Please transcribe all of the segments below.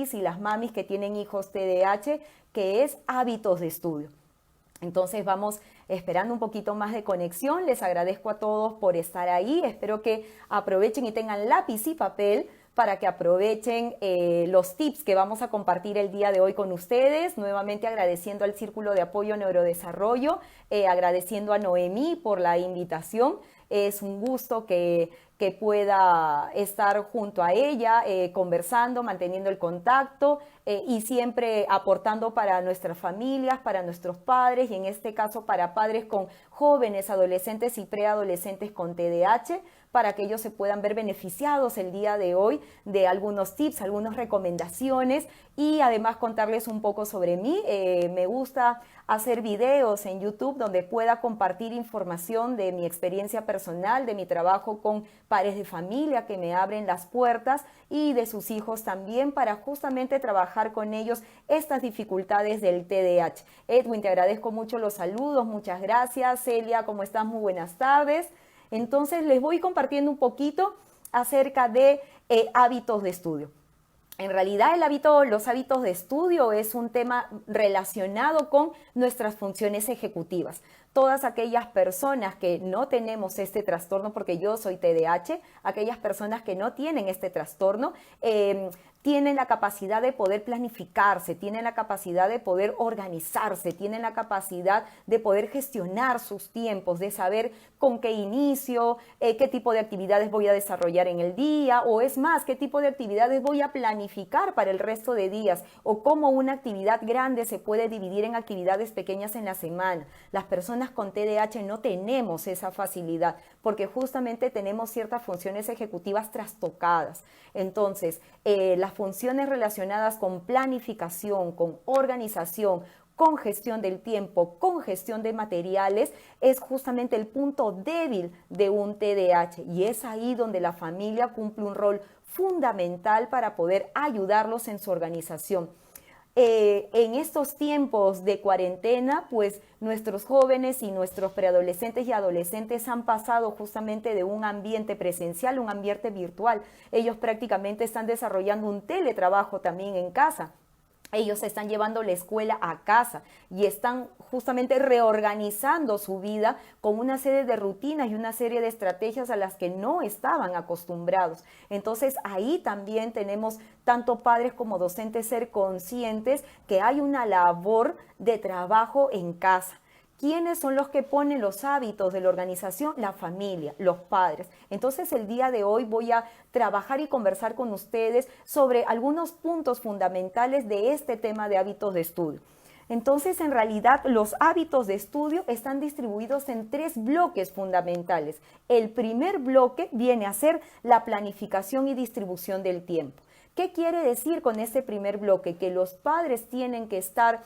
papis y las mamis que tienen hijos TDAH, que es hábitos de estudio. Entonces vamos esperando un poquito más de conexión. Les agradezco a todos por estar ahí. Espero que aprovechen y tengan lápiz y papel para que aprovechen los tips que vamos a compartir el día de hoy con ustedes. Nuevamente agradeciendo al Círculo de Apoyo Neurodesarrollo, agradeciendo a Noemí por la invitación. Es un gusto que pueda estar junto a ella, conversando, manteniendo el contacto y siempre aportando para nuestras familias, para nuestros padres y en este caso para padres con jóvenes, adolescentes y preadolescentes con TDAH, para que ellos se puedan ver beneficiados el día de hoy de algunos tips, algunas recomendaciones y además contarles un poco sobre mí. Me gusta hacer videos en YouTube donde pueda compartir información de mi experiencia personal, de mi trabajo con padres de familia que me abren las puertas y de sus hijos también para justamente trabajar con ellos estas dificultades del TDAH. Edwin, te agradezco mucho los saludos, muchas gracias. Celia, ¿cómo estás? Muy buenas tardes. Entonces les voy compartiendo un poquito acerca de hábitos de estudio. En realidad los hábitos de estudio es un tema relacionado con nuestras funciones ejecutivas. Todas aquellas personas que no tenemos este trastorno, porque yo soy TDAH, aquellas personas que no tienen este trastorno, tienen la capacidad de poder planificarse, tienen la capacidad de poder organizarse, tienen la capacidad de poder gestionar sus tiempos, de saber con qué inicio, qué tipo de actividades voy a desarrollar en el día, o es más, qué tipo de actividades voy a planificar para el resto de días, o cómo una actividad grande se puede dividir en actividades pequeñas en la semana. Las personas con TDAH no tenemos esa facilidad, porque justamente tenemos ciertas funciones ejecutivas trastocadas. Entonces, las funciones relacionadas con planificación, con organización, con gestión del tiempo, con gestión de materiales, es justamente el punto débil de un TDAH y es ahí donde la familia cumple un rol fundamental para poder ayudarlos en su organización. En estos tiempos de cuarentena, pues nuestros jóvenes y nuestros preadolescentes y adolescentes han pasado justamente de un ambiente presencial a un ambiente virtual. Ellos prácticamente están desarrollando un teletrabajo también en casa. Ellos están llevando la escuela a casa y están justamente reorganizando su vida con una serie de rutinas y una serie de estrategias a las que no estaban acostumbrados. Entonces ahí también tenemos tanto padres como docentes ser conscientes que hay una labor de trabajo en casa. ¿Quiénes son los que ponen los hábitos de la organización? La familia, los padres. Entonces el día de hoy voy a trabajar y conversar con ustedes sobre algunos puntos fundamentales de este tema de hábitos de estudio. Entonces, en realidad, los hábitos de estudio están distribuidos en 3 bloques fundamentales. El primer bloque viene a ser la planificación y distribución del tiempo. ¿Qué quiere decir con este primer bloque? Que los padres tienen que estar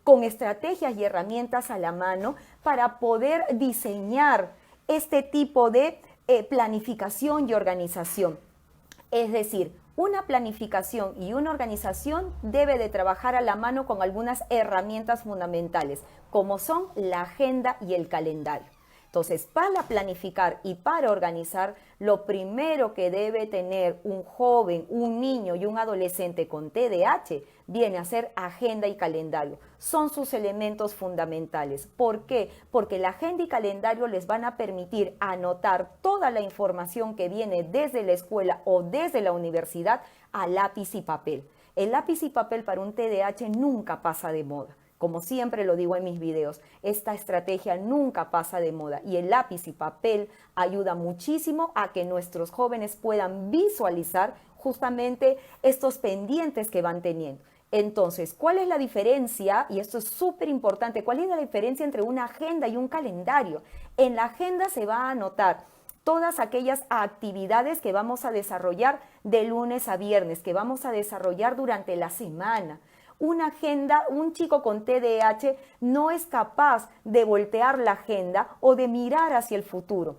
con estrategias y herramientas a la mano para poder diseñar este tipo de planificación y organización. Es decir, una planificación y una organización debe de trabajar a la mano con algunas herramientas fundamentales, como son la agenda y el calendario. Entonces, para planificar y para organizar, lo primero que debe tener un joven, un niño y un adolescente con TDAH viene a ser agenda y calendario. Son sus elementos fundamentales. ¿Por qué? Porque la agenda y calendario les van a permitir anotar toda la información que viene desde la escuela o desde la universidad a lápiz y papel. El lápiz y papel para un TDAH nunca pasa de moda. Como siempre lo digo en mis videos, esta estrategia nunca pasa de moda y el lápiz y papel ayuda muchísimo a que nuestros jóvenes puedan visualizar justamente estos pendientes que van teniendo. Entonces, ¿cuál es la diferencia? Y esto es súper importante. ¿Cuál es la diferencia entre una agenda y un calendario? En la agenda se va a anotar todas aquellas actividades que vamos a desarrollar de lunes a viernes, que vamos a desarrollar durante la semana. Una agenda, un chico con TDAH no es capaz de voltear la agenda o de mirar hacia el futuro.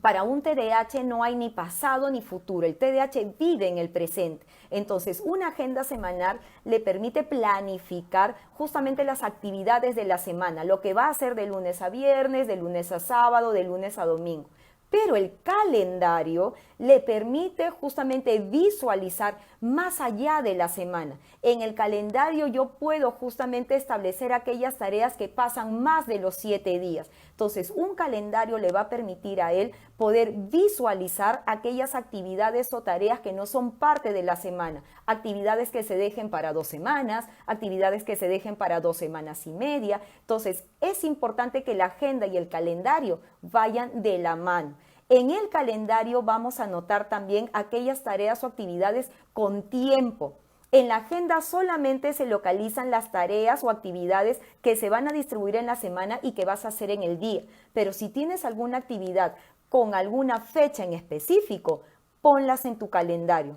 Para un TDAH no hay ni pasado ni futuro, el TDAH vive en el presente. Entonces, una agenda semanal le permite planificar justamente las actividades de la semana, lo que va a hacer de lunes a viernes, de lunes a sábado, de lunes a domingo. Pero el calendario le permite justamente visualizar más allá de la semana. En el calendario yo puedo justamente establecer aquellas tareas que pasan más de los 7 días. Entonces, un calendario le va a permitir a él poder visualizar aquellas actividades o tareas que no son parte de la semana. Actividades que se dejen para 2 semanas, actividades que se dejen para 2 semanas y media. Entonces, es importante que la agenda y el calendario vayan de la mano. En el calendario vamos a anotar también aquellas tareas o actividades con tiempo. En la agenda solamente se localizan las tareas o actividades que se van a distribuir en la semana y que vas a hacer en el día. Pero si tienes alguna actividad con alguna fecha en específico, ponlas en tu calendario.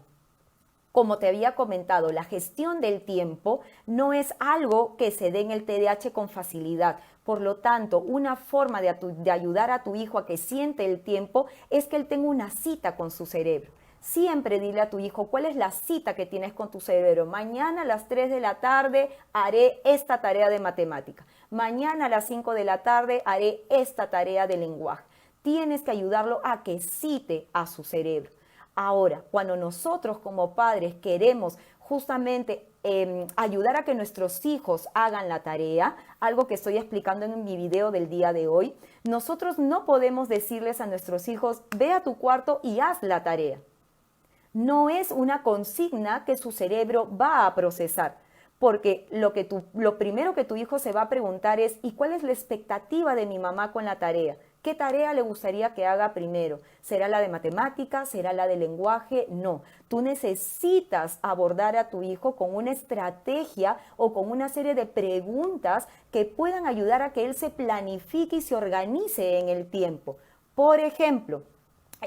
Como te había comentado, la gestión del tiempo no es algo que se dé en el TDAH con facilidad. Por lo tanto, una forma de ayudar a tu hijo a que siente el tiempo es que él tenga una cita con su cerebro. Siempre dile a tu hijo cuál es la cita que tienes con tu cerebro. Mañana a las 3 de la tarde haré esta tarea de matemática. Mañana a las 5 de la tarde haré esta tarea de lenguaje. Tienes que ayudarlo a que cite a su cerebro. Ahora, cuando nosotros como padres queremos justamente ayudar a que nuestros hijos hagan la tarea, algo que estoy explicando en mi video del día de hoy, nosotros no podemos decirles a nuestros hijos, ve a tu cuarto y haz la tarea. No es una consigna que su cerebro va a procesar, porque lo primero que tu hijo se va a preguntar es, ¿y cuál es la expectativa de mi mamá con la tarea? ¿Qué tarea le gustaría que haga primero? ¿Será la de matemáticas? ¿Será la de lenguaje? No. Tú necesitas abordar a tu hijo con una estrategia o con una serie de preguntas que puedan ayudar a que él se planifique y se organice en el tiempo. Por ejemplo,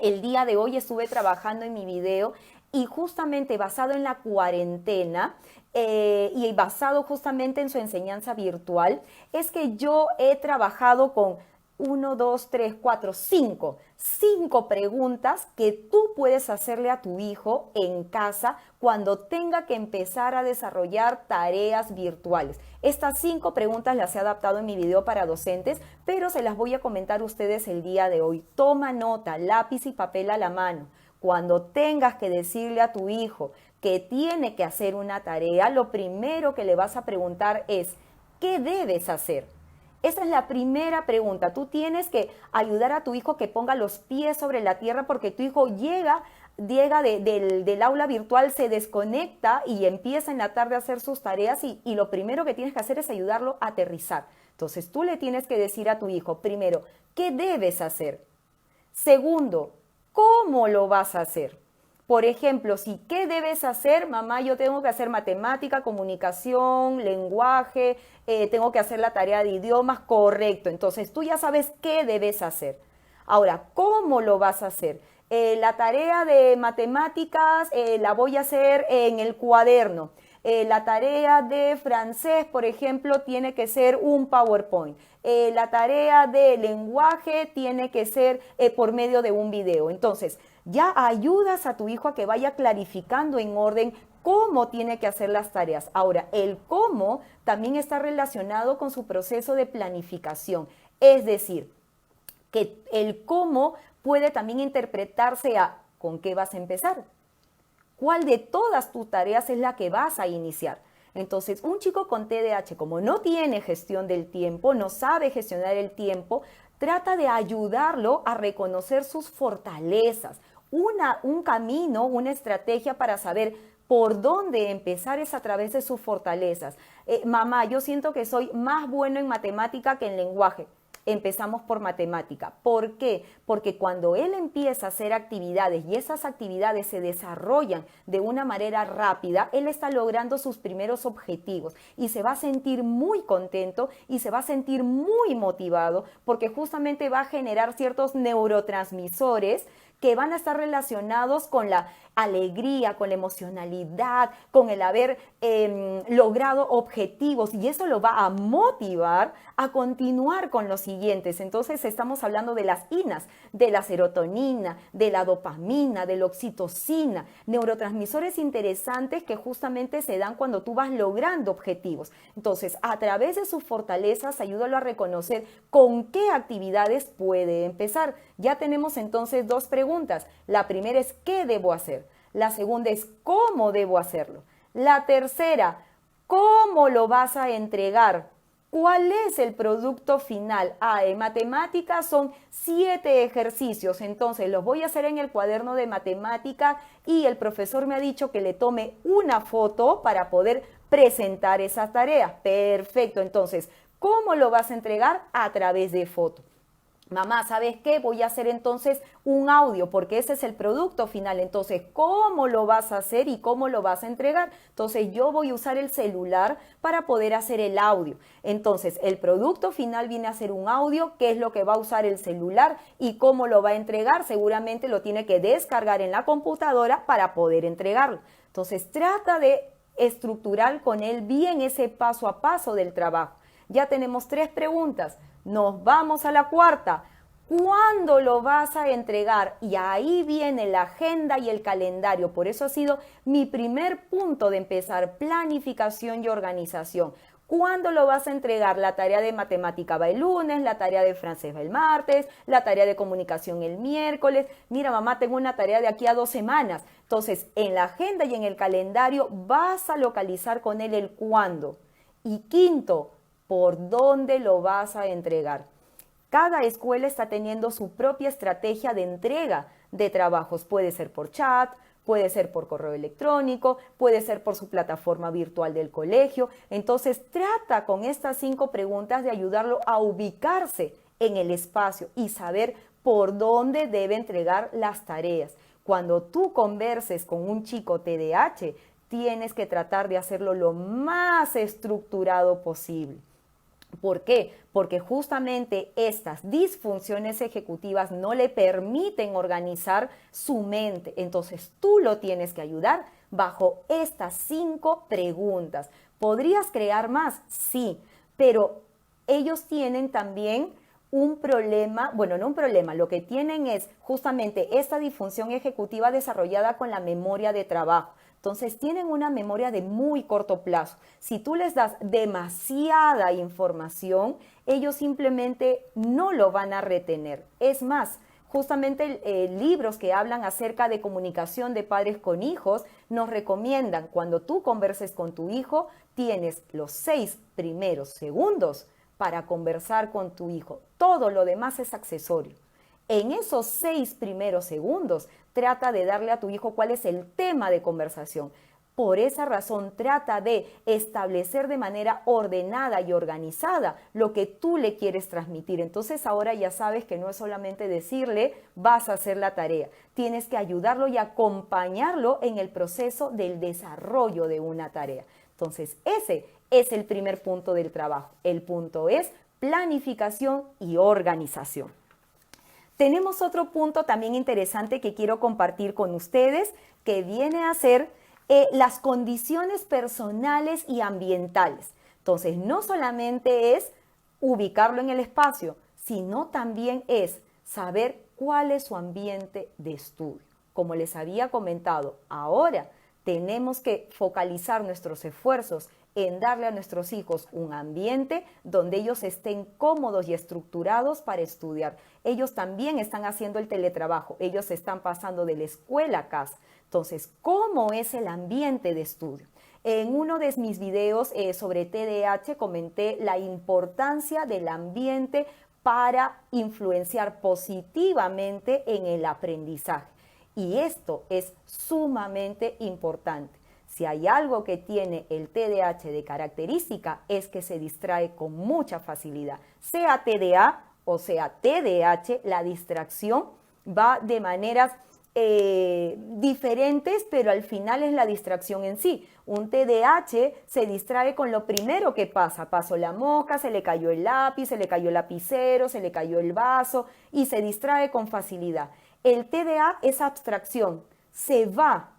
el día de hoy estuve trabajando en mi video y justamente basado en la cuarentena y basado justamente en su enseñanza virtual, es que yo he trabajado con 5 preguntas que tú puedes hacerle a tu hijo en casa cuando tenga que empezar a desarrollar tareas virtuales. Estas 5 preguntas las he adaptado en mi video para docentes, pero se las voy a comentar a ustedes el día de hoy. Toma nota, lápiz y papel a la mano. Cuando tengas que decirle a tu hijo que tiene que hacer una tarea, lo primero que le vas a preguntar es, ¿qué debes hacer? Esa es la primera pregunta. Tú tienes que ayudar a tu hijo que ponga los pies sobre la tierra porque tu hijo llega del aula virtual, se desconecta y empieza en la tarde a hacer sus tareas y lo primero que tienes que hacer es ayudarlo a aterrizar. Entonces tú le tienes que decir a tu hijo, primero, ¿qué debes hacer? Segundo, ¿cómo lo vas a hacer? Por ejemplo, si ¿qué debes hacer? Mamá, yo tengo que hacer matemática, comunicación, lenguaje, tengo que hacer la tarea de idiomas, correcto. Entonces, tú ya sabes qué debes hacer. Ahora, ¿cómo lo vas a hacer? La tarea de matemáticas la voy a hacer en el cuaderno. La tarea de francés, por ejemplo, tiene que ser un PowerPoint. La tarea de lenguaje tiene que ser por medio de un video. Entonces, ya ayudas a tu hijo a que vaya clarificando en orden cómo tiene que hacer las tareas. Ahora, el cómo también está relacionado con su proceso de planificación. Es decir, que el cómo puede también interpretarse a ¿con qué vas a empezar? ¿Cuál de todas tus tareas es la que vas a iniciar? Entonces, un chico con TDAH, como no tiene gestión del tiempo, no sabe gestionar el tiempo, trata de ayudarlo a reconocer sus fortalezas. Un camino, una estrategia para saber por dónde empezar es a través de sus fortalezas. Mamá, yo siento que soy más bueno en matemática que en lenguaje. Empezamos por matemática. ¿Por qué? Porque cuando él empieza a hacer actividades y esas actividades se desarrollan de una manera rápida, él está logrando sus primeros objetivos y se va a sentir muy contento y se va a sentir muy motivado porque justamente va a generar ciertos neurotransmisores que van a estar relacionados con la alegría, con la emocionalidad, con el haber logrado objetivos y eso lo va a motivar a continuar con los siguientes. Entonces estamos hablando de las INAS, de la serotonina, de la dopamina, de la oxitocina, neurotransmisores interesantes que justamente se dan cuando tú vas logrando objetivos. Entonces, a través de sus fortalezas, ayúdalo a reconocer con qué actividades puede empezar. Ya tenemos entonces 2 preguntas. La primera es, ¿qué debo hacer? La segunda es cómo debo hacerlo. La tercera, ¿cómo lo vas a entregar? ¿Cuál es el producto final? En matemáticas son 7 ejercicios, entonces los voy a hacer en el cuaderno de matemática y el profesor me ha dicho que le tome una foto para poder presentar esas tareas. Perfecto, entonces, ¿cómo lo vas a entregar? A través de foto. Mamá, ¿sabes qué? Voy a hacer entonces un audio porque ese es el producto final. Entonces, ¿cómo lo vas a hacer y cómo lo vas a entregar? Entonces, yo voy a usar el celular para poder hacer el audio. Entonces, el producto final viene a ser un audio, ¿qué es lo que va a usar el celular y cómo lo va a entregar? Seguramente lo tiene que descargar en la computadora para poder entregarlo. Entonces, trata de estructurar con él bien ese paso a paso del trabajo. Ya tenemos 3 preguntas. Nos vamos a la cuarta. ¿Cuándo lo vas a entregar? Y ahí viene la agenda y el calendario. Por eso ha sido mi primer punto de empezar planificación y organización. ¿Cuándo lo vas a entregar? La tarea de matemática va el lunes, la tarea de francés va el martes, la tarea de comunicación el miércoles. Mira, mamá, tengo una tarea de aquí a 2 semanas. Entonces, en la agenda y en el calendario vas a localizar con él el cuándo. Y quinto, ¿por dónde lo vas a entregar? Cada escuela está teniendo su propia estrategia de entrega de trabajos. Puede ser por chat, puede ser por correo electrónico, puede ser por su plataforma virtual del colegio. Entonces, trata con estas 5 preguntas de ayudarlo a ubicarse en el espacio y saber por dónde debe entregar las tareas. Cuando tú converses con un chico TDAH, tienes que tratar de hacerlo lo más estructurado posible. ¿Por qué? Porque justamente estas disfunciones ejecutivas no le permiten organizar su mente. Entonces tú lo tienes que ayudar bajo estas 5 preguntas. ¿Podrías crear más? Sí, pero ellos tienen también un problema, bueno, no un problema, lo que tienen es justamente esta disfunción ejecutiva desarrollada con la memoria de trabajo. Entonces tienen una memoria de muy corto plazo. Si tú les das demasiada información, ellos simplemente no lo van a retener. Es más, justamente libros que hablan acerca de comunicación de padres con hijos nos recomiendan cuando tú converses con tu hijo, tienes los 6 primeros segundos para conversar con tu hijo. Todo lo demás es accesorio. En esos 6 primeros segundos, trata de darle a tu hijo cuál es el tema de conversación. Por esa razón, trata de establecer de manera ordenada y organizada lo que tú le quieres transmitir. Entonces ahora ya sabes que no es solamente decirle, vas a hacer la tarea. Tienes que ayudarlo y acompañarlo en el proceso del desarrollo de una tarea. Entonces ese es el primer punto del trabajo. El punto es planificación y organización. Tenemos otro punto también interesante que quiero compartir con ustedes, que viene a ser las condiciones personales y ambientales. Entonces, no solamente es ubicarlo en el espacio, sino también es saber cuál es su ambiente de estudio. Como les había comentado, ahora tenemos que focalizar nuestros esfuerzos en darle a nuestros hijos un ambiente donde ellos estén cómodos y estructurados para estudiar. Ellos también están haciendo el teletrabajo, ellos están pasando de la escuela a casa. Entonces, ¿cómo es el ambiente de estudio? En uno de mis videos sobre TDAH comenté la importancia del ambiente para influenciar positivamente en el aprendizaje. Y esto es sumamente importante. Si hay algo que tiene el TDAH de característica es que se distrae con mucha facilidad. Sea TDA o sea TDAH, la distracción va de maneras diferentes, pero al final es la distracción en sí. Un TDAH se distrae con lo primero que pasa. Pasó la mosca, se le cayó el lápiz, se le cayó el lapicero, se le cayó el vaso y se distrae con facilidad. El TDA es abstracción, se va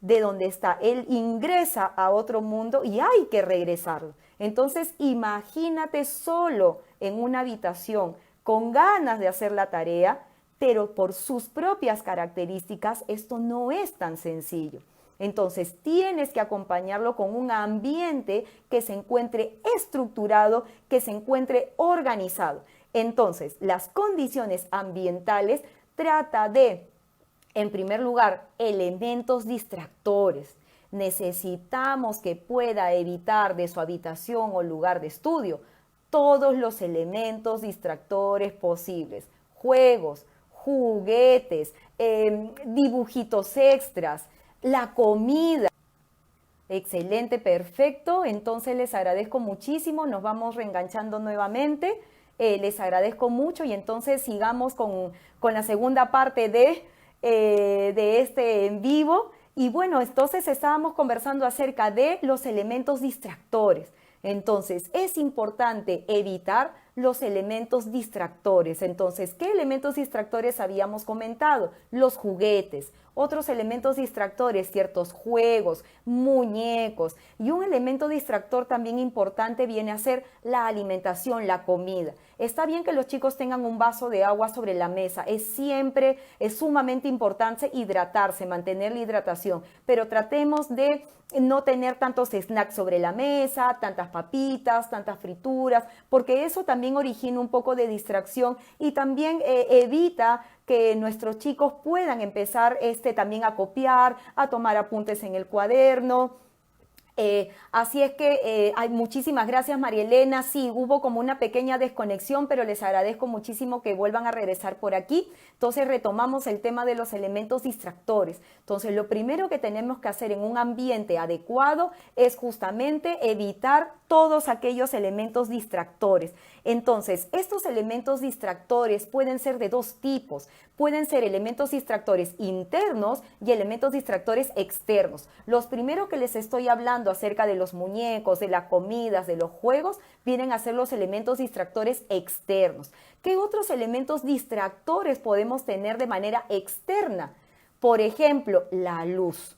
de donde está, él ingresa a otro mundo y hay que regresarlo. Entonces imagínate solo en una habitación con ganas de hacer la tarea, pero por sus propias características esto no es tan sencillo. Entonces tienes que acompañarlo con un ambiente que se encuentre estructurado, que se encuentre organizado. Entonces las condiciones ambientales trata de En primer lugar, elementos distractores. Necesitamos que pueda evitar de su habitación o lugar de estudio todos los elementos distractores posibles. Juegos, juguetes, dibujitos extras, la comida. Excelente, perfecto. Entonces les agradezco muchísimo. Nos vamos reenganchando nuevamente. Les agradezco mucho y entonces sigamos con la segunda parte de este en vivo. Y bueno, entonces estábamos conversando acerca de los elementos distractores. Entonces, es importante evitar los elementos distractores. Entonces, ¿qué elementos distractores habíamos comentado? Los juguetes. Otros elementos distractores, ciertos juegos, muñecos. Y un elemento distractor también importante viene a ser la alimentación, la comida. Está bien que los chicos tengan un vaso de agua sobre la mesa. Es sumamente importante hidratarse, mantener la hidratación. Pero tratemos de no tener tantos snacks sobre la mesa, tantas papitas, tantas frituras, porque eso también origina un poco de distracción y también evita que nuestros chicos puedan empezar también a copiar, a tomar apuntes en el cuaderno. Así es que muchísimas gracias, María Elena. Sí, hubo como una pequeña desconexión, pero les agradezco muchísimo que vuelvan a regresar por aquí. Entonces retomamos el tema de los elementos distractores. Entonces lo primero que tenemos que hacer en un ambiente adecuado es justamente evitar todos aquellos elementos distractores. Entonces, estos elementos distractores pueden ser de dos tipos. Pueden ser elementos distractores internos y elementos distractores externos. Los primeros que les estoy hablando acerca de los muñecos, de las comidas, de los juegos, vienen a ser los elementos distractores externos. ¿Qué otros elementos distractores podemos tener de manera externa? Por ejemplo, la luz.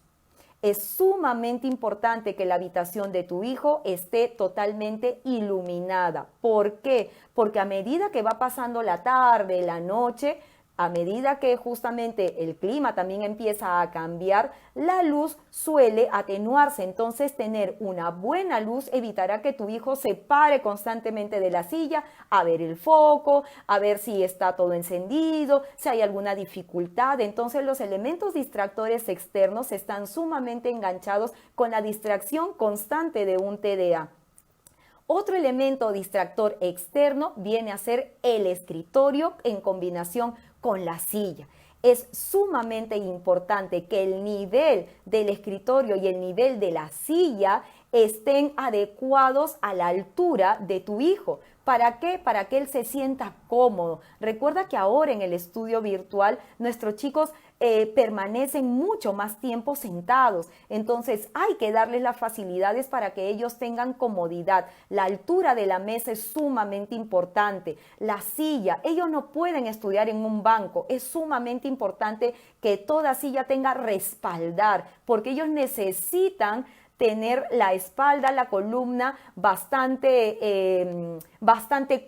Es sumamente importante que la habitación de tu hijo esté totalmente iluminada. ¿Por qué? Porque a medida que va pasando la tarde, la noche, a medida que justamente el clima también empieza a cambiar, la luz suele atenuarse. Entonces, tener una buena luz evitará que tu hijo se pare constantemente de la silla a ver el foco, a ver si está todo encendido, si hay alguna dificultad. Entonces, los elementos distractores externos están sumamente enganchados con la distracción constante de un TDA. Otro elemento distractor externo viene a ser el escritorio en combinación con la silla. Es sumamente importante que el nivel del escritorio y el nivel de la silla estén adecuados a la altura de tu hijo. ¿Para qué? Para que él se sienta cómodo. Recuerda que ahora en el estudio virtual nuestros chicos permanecen mucho más tiempo sentados. Entonces hay que darles las facilidades para que ellos tengan comodidad. La altura de la mesa es sumamente importante. La silla, ellos no pueden estudiar en un banco. Es sumamente importante que toda silla tenga respaldar, porque ellos necesitan tener la espalda, la columna bastante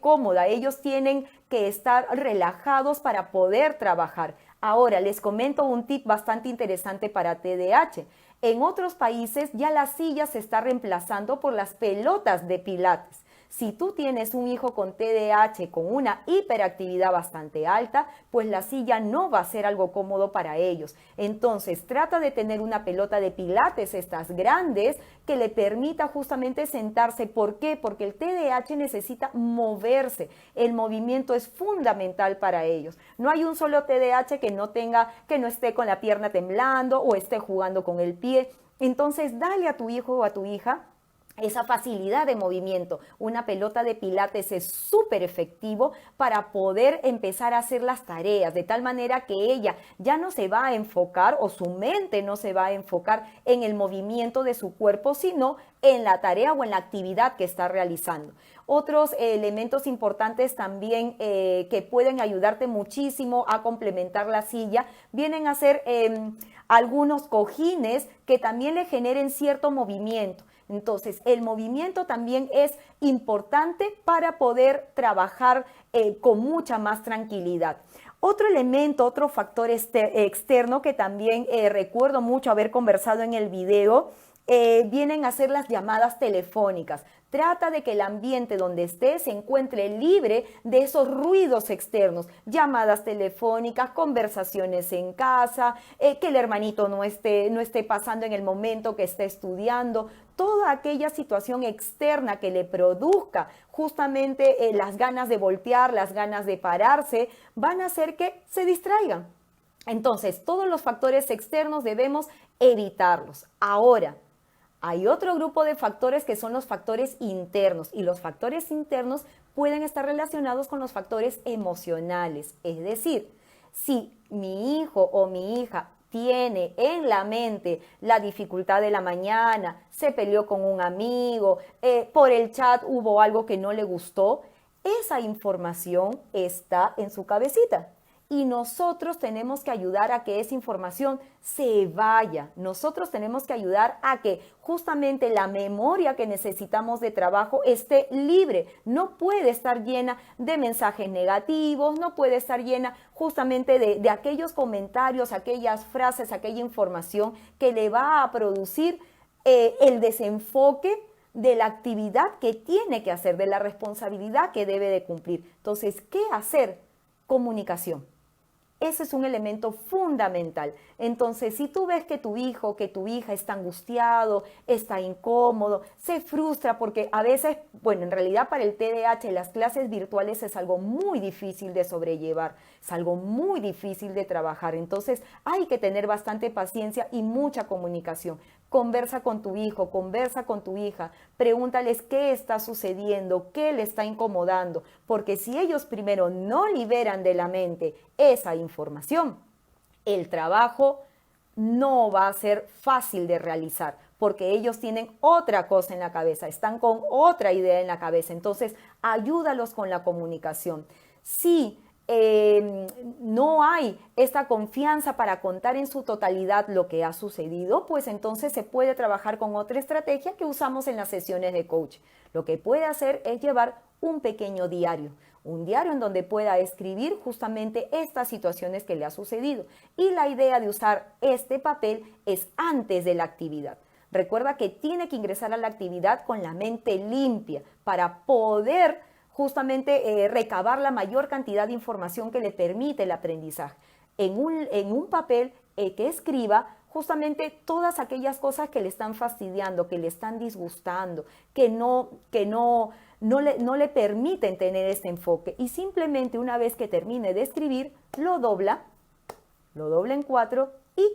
cómoda. Ellos tienen que estar relajados para poder trabajar. Ahora, les comento un tip bastante interesante para TDAH. En otros países ya la silla se está reemplazando por las pelotas de pilates. Si tú tienes un hijo con TDAH con una hiperactividad bastante alta, pues la silla no va a ser algo cómodo para ellos. Entonces, trata de tener una pelota de pilates, estas grandes, que le permita justamente sentarse. ¿Por qué? Porque el TDAH necesita moverse. El movimiento es fundamental para ellos. No hay un solo TDAH que no esté con la pierna temblando o esté jugando con el pie. Entonces, dale a tu hijo o a tu hija esa facilidad de movimiento. Una pelota de pilates es súper efectivo para poder empezar a hacer las tareas, de tal manera que ella ya no se va a enfocar o su mente no se va a enfocar en el movimiento de su cuerpo, sino en la tarea o en la actividad que está realizando. Otros elementos importantes también que pueden ayudarte muchísimo a complementar la silla vienen a ser algunos cojines que también le generen cierto movimiento. Entonces, el movimiento también es importante para poder trabajar con mucha más tranquilidad. Otro elemento, otro factor externo que también recuerdo mucho haber conversado en el video vienen a ser las llamadas telefónicas. Trata de que el ambiente donde estés se encuentre libre de esos ruidos externos, llamadas telefónicas, conversaciones en casa, que el hermanito no esté pasando en el momento que esté estudiando, toda aquella situación externa que le produzca justamente las ganas de voltear, las ganas de pararse, van a hacer que se distraigan. Entonces, todos los factores externos debemos evitarlos. Ahora, hay otro grupo de factores que son los factores internos, y los factores internos pueden estar relacionados con los factores emocionales. Es decir, si mi hijo o mi hija tiene en la mente la dificultad de la mañana, se peleó con un amigo, por el chat hubo algo que no le gustó, esa información está en su cabecita. Y nosotros tenemos que ayudar a que esa información se vaya. Nosotros tenemos que ayudar a que justamente la memoria que necesitamos de trabajo esté libre. No puede estar llena de mensajes negativos, no puede estar llena justamente de aquellos comentarios, aquellas frases, aquella información que le va a producir el desenfoque de la actividad que tiene que hacer, de la responsabilidad que debe de cumplir. Entonces, ¿qué hacer? Comunicación. Ese es un elemento fundamental. Entonces, si tú ves que tu hijo, que tu hija está angustiado, está incómodo, se frustra porque a veces, bueno, en realidad para el TDAH las clases virtuales es algo muy difícil de sobrellevar, es algo muy difícil de trabajar. Entonces, hay que tener bastante paciencia y mucha comunicación. Conversa con tu hijo, conversa con tu hija, pregúntales qué está sucediendo, qué le está incomodando, porque si ellos primero no liberan de la mente esa información, el trabajo no va a ser fácil de realizar, porque ellos tienen otra cosa en la cabeza, están con otra idea en la cabeza. Entonces, ayúdalos con la comunicación. Si no hay esta confianza para contar en su totalidad lo que ha sucedido, pues entonces se puede trabajar con otra estrategia que usamos en las sesiones de coach. Lo que puede hacer es llevar un pequeño diario, un diario en donde pueda escribir justamente estas situaciones que le ha sucedido. Y la idea de usar este papel es antes de la actividad. Recuerda que tiene que ingresar a la actividad con la mente limpia para poder justamente recabar la mayor cantidad de información que le permite el aprendizaje. En un papel que escriba justamente todas aquellas cosas que le están fastidiando, que le están disgustando, que no le permiten tener este enfoque. Y simplemente una vez que termine de escribir, lo dobla en 4 y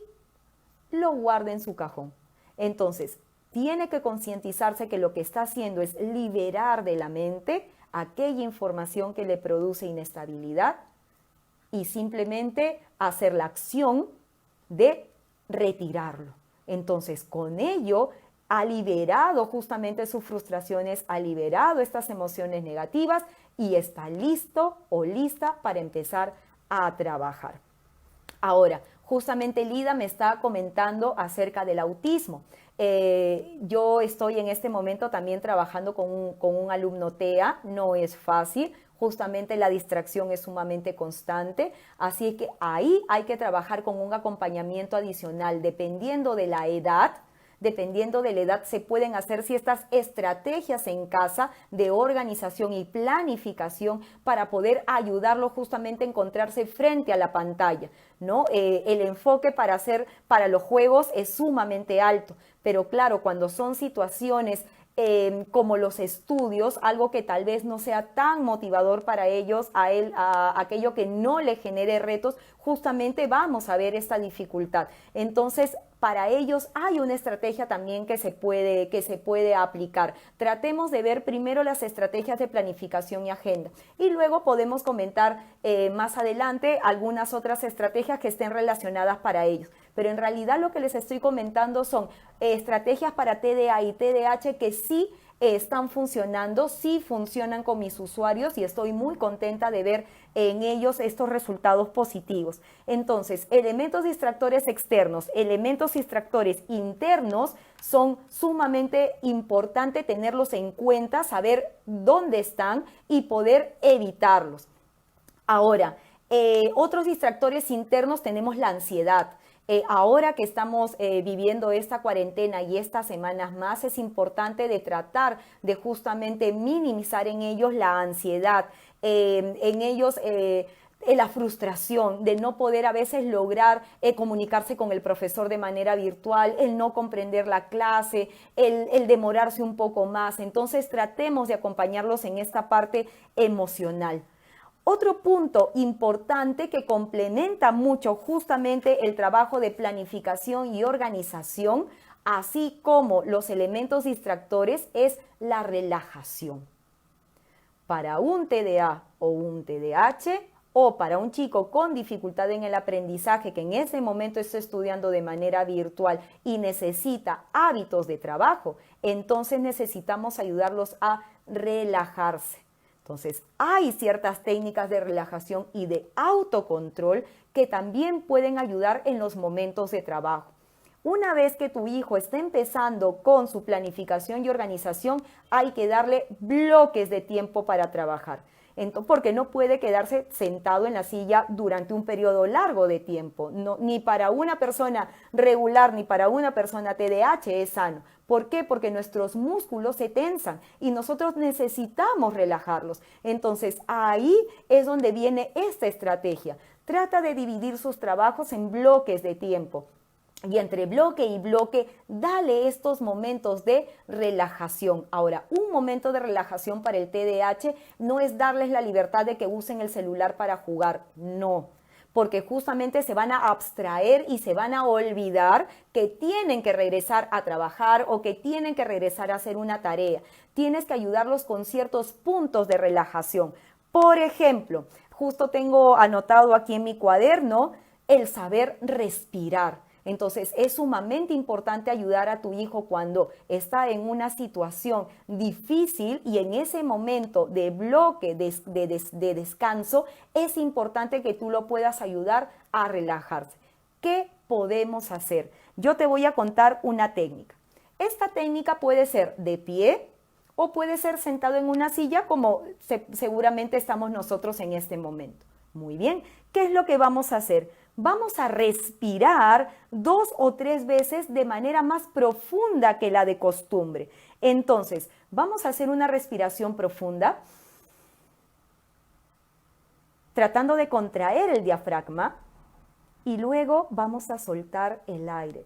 lo guarda en su cajón. Entonces, tiene que concientizarse que lo que está haciendo es liberar de la mente aquella información que le produce inestabilidad y simplemente hacer la acción de retirarlo. Entonces, con ello, ha liberado justamente sus frustraciones, ha liberado estas emociones negativas y está listo o lista para empezar a trabajar. Ahora, justamente Lida me está comentando acerca del autismo. Yo estoy en este momento también trabajando con un alumno TEA, no es fácil, justamente la distracción es sumamente constante, así que ahí hay que trabajar con un acompañamiento adicional, dependiendo de la edad. Dependiendo de la edad, se pueden hacer ciertas estrategias en casa de organización y planificación para poder ayudarlo justamente a encontrarse frente a la pantalla, ¿no? El enfoque para los juegos es sumamente alto, pero claro, cuando son situaciones como los estudios, algo que tal vez no sea tan motivador para ellos, a aquello que no le genere retos, justamente vamos a ver esta dificultad. Entonces, para ellos hay una estrategia también que se puede aplicar. Tratemos de ver primero las estrategias de planificación y agenda y luego podemos comentar más adelante algunas otras estrategias que estén relacionadas para ellos. Pero en realidad lo que les estoy comentando son estrategias para TDA y TDAH que sí están funcionando, sí funcionan con mis usuarios y estoy muy contenta de ver en ellos estos resultados positivos. Entonces, elementos distractores externos, elementos distractores internos son sumamente importantes tenerlos en cuenta, saber dónde están y poder evitarlos. Ahora, otros distractores internos tenemos la ansiedad. Ahora que estamos viviendo esta cuarentena y estas semanas más, es importante de tratar de justamente minimizar en ellos la ansiedad, en ellos la frustración de no poder a veces lograr comunicarse con el profesor de manera virtual, el no comprender la clase, el demorarse un poco más. Entonces tratemos de acompañarlos en esta parte emocional. Otro punto importante que complementa mucho justamente el trabajo de planificación y organización, así como los elementos distractores, es la relajación. Para un TDA o un TDAH, o para un chico con dificultad en el aprendizaje que en ese momento está estudiando de manera virtual y necesita hábitos de trabajo, entonces necesitamos ayudarlos a relajarse. Entonces, hay ciertas técnicas de relajación y de autocontrol que también pueden ayudar en los momentos de trabajo. Una vez que tu hijo esté empezando con su planificación y organización, hay que darle bloques de tiempo para trabajar. Porque no puede quedarse sentado en la silla durante un periodo largo de tiempo. No, ni para una persona regular ni para una persona TDAH es sano. ¿Por qué? Porque nuestros músculos se tensan y nosotros necesitamos relajarlos. Entonces ahí es donde viene esta estrategia. Trata de dividir sus trabajos en bloques de tiempo. Y entre bloque y bloque, dale estos momentos de relajación. Ahora, un momento de relajación para el TDAH no es darles la libertad de que usen el celular para jugar, no. Porque justamente se van a abstraer y se van a olvidar que tienen que regresar a trabajar o que tienen que regresar a hacer una tarea. Tienes que ayudarlos con ciertos puntos de relajación. Por ejemplo, justo tengo anotado aquí en mi cuaderno el saber respirar. Entonces, es sumamente importante ayudar a tu hijo cuando está en una situación difícil y en ese momento de bloque, de descanso, es importante que tú lo puedas ayudar a relajarse. ¿Qué podemos hacer? Yo te voy a contar una técnica. Esta técnica puede ser de pie o puede ser sentado en una silla como seguramente estamos nosotros en este momento. Muy bien, ¿qué es lo que vamos a hacer? Vamos a respirar 2 o 3 veces de manera más profunda que la de costumbre. Entonces, vamos a hacer una respiración profunda, tratando de contraer el diafragma y luego vamos a soltar el aire.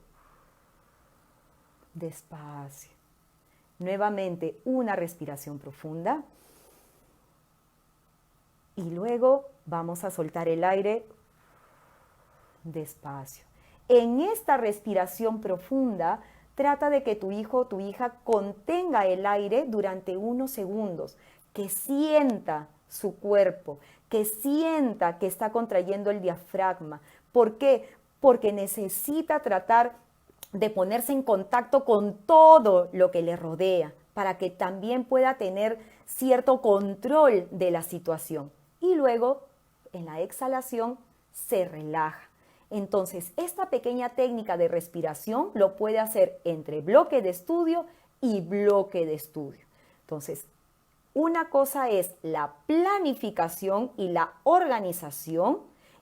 Despacio. Nuevamente, una respiración profunda y luego vamos a soltar el aire despacio. En esta respiración profunda, trata de que tu hijo o tu hija contenga el aire durante unos segundos, que sienta su cuerpo, que sienta que está contrayendo el diafragma. ¿Por qué? Porque necesita tratar de ponerse en contacto con todo lo que le rodea, para que también pueda tener cierto control de la situación. Y luego, en la exhalación, se relaja. Entonces, esta pequeña técnica de respiración lo puede hacer entre bloque de estudio y bloque de estudio. Entonces, una cosa es la planificación y la organización,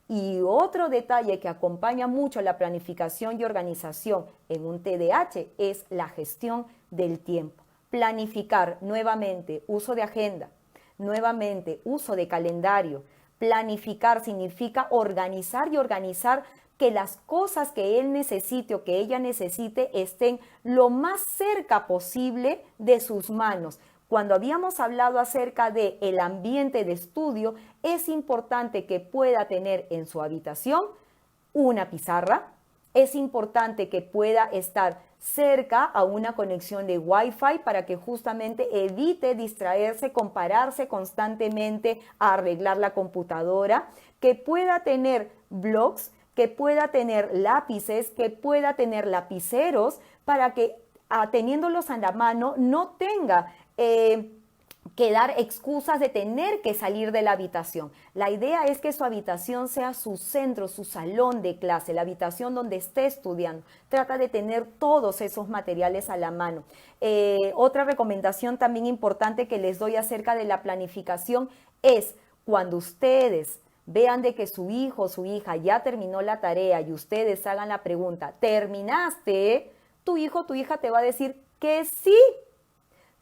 y otro detalle que acompaña mucho la planificación y organización en un TDAH es la gestión del tiempo. Planificar nuevamente, uso de agenda, nuevamente uso de calendario. Planificar significa organizar y organizar que las cosas que él necesite o que ella necesite estén lo más cerca posible de sus manos. Cuando habíamos hablado acerca del ambiente de estudio, es importante que pueda tener en su habitación una pizarra. Es importante que pueda estar cerca a una conexión de Wi-Fi para que justamente evite distraerse, compararse constantemente a arreglar la computadora, que pueda tener blogs, que pueda tener lápices, que pueda tener lapiceros para que teniéndolos a la mano no tenga que dar excusas de tener que salir de la habitación. La idea es que su habitación sea su centro, su salón de clase, la habitación donde esté estudiando. Trata de tener todos esos materiales a la mano. Otra recomendación también importante que les doy acerca de la planificación es cuando ustedes vean de que su hijo o su hija ya terminó la tarea y ustedes hagan la pregunta, ¿terminaste? Tu hijo o tu hija te va a decir que sí,